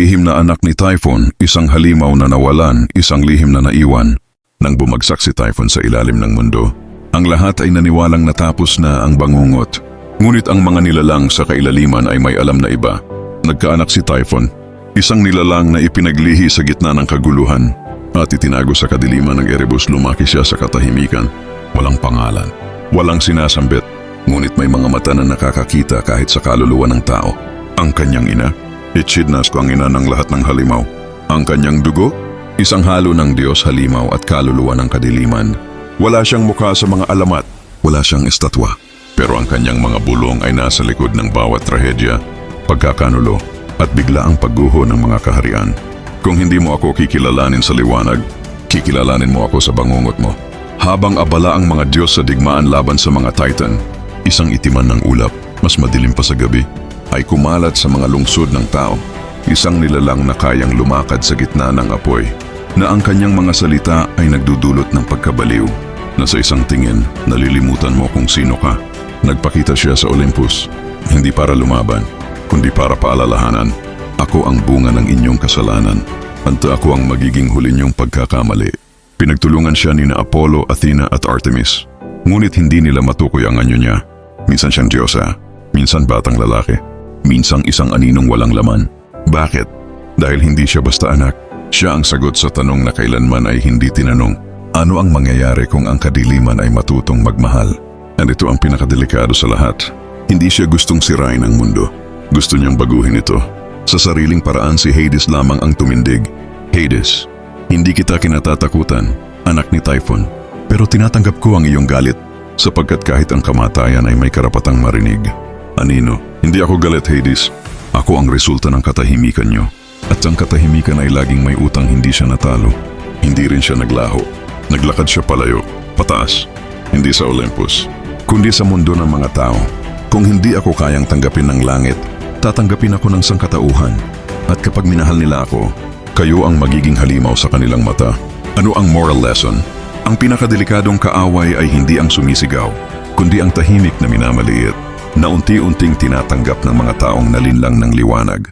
lihim na anak ni Typhon, isang halimaw na nawalan, isang lihim na naiwan. Nang bumagsak si Typhon sa ilalim ng mundo, ang lahat ay naniwalang natapos na ang bangungot. Ngunit ang mga nilalang sa kailaliman ay may alam na iba. Nagkaanak si Typhon, isang nilalang na ipinaglihi sa gitna ng kaguluhan at itinago sa kadiliman ng Erebus. Lumaki siya sa katahimikan, walang pangalan, walang sinasambit, ngunit may mga mata na nakakakita kahit sa kaluluwa ng tao. Ang kanyang ina, Echidnas, ang ina ng lahat ng halimaw. Ang kanyang dugo, isang halo ng Diyos, halimaw at kaluluwa ng kadiliman. Wala siyang mukha sa mga alamat, wala siyang estatwa, pero ang kanyang mga bulong ay nasa likod ng bawat trahedya, pagkakanulo at bigla ang pagguho ng mga kaharian. Kung hindi mo ako kikilalanin sa liwanag, kikilalanin mo ako sa bangungot mo. Habang abala ang mga Diyos sa digmaan laban sa mga Titan, isang itiman ng ulap, mas madilim pa sa gabi, ay kumalat sa mga lungsod ng tao. Isang nilalang na kayang lumakad sa gitna ng apoy, na ang kanyang mga salita ay nagdudulot ng pagkabaliw, na sa isang tingin, nalilimutan mo kung sino ka. Nagpakita siya sa Olympus, hindi para lumaban, kundi para paalalahanan. Ako ang bunga ng inyong kasalanan, at ako ang magiging huli niyong pagkakamali. Pinagtulungan siya ni na Apollo, Athena at Artemis, ngunit hindi nila matukoy ang anyo niya. Minsan siyang diyosa, minsan batang lalaki, minsang isang aninong walang laman. Bakit? Dahil hindi siya basta anak. Siya ang sagot sa tanong na kailanman ay hindi tinanong. Ano ang mangyayari kung ang kadiliman ay matutong magmahal? At ito ang pinakadelikado sa lahat. Hindi siya gustong sirain ang mundo. Gusto niyang baguhin ito. Sa sariling paraan si Hades lamang ang tumindig. Hades, hindi kita kinatatakutan, anak ni Typhon. Pero tinatanggap ko ang iyong galit, sapagkat kahit ang kamatayan ay may karapatang marinig. Anino, hindi ako galit, Hades. Ako ang resulta ng katahimikan niyo. At ang katahimikan ay laging may utang, hindi siya natalo. Hindi rin siya naglaho. Naglakad siya palayo, pataas. Hindi sa Olympus, kundi sa mundo ng mga tao. Kung hindi ako kayang tanggapin ng langit, tatanggapin ako ng sangkatauhan. At kapag minahal nila ako, kayo ang magiging halimaw sa kanilang mata. Ano ang moral lesson? Ang pinakadelikadong kaaway ay hindi ang sumisigaw, kundi ang tahimik na minamaliit, na unti-unting tinatanggap ng mga taong nalinlang ng liwanag.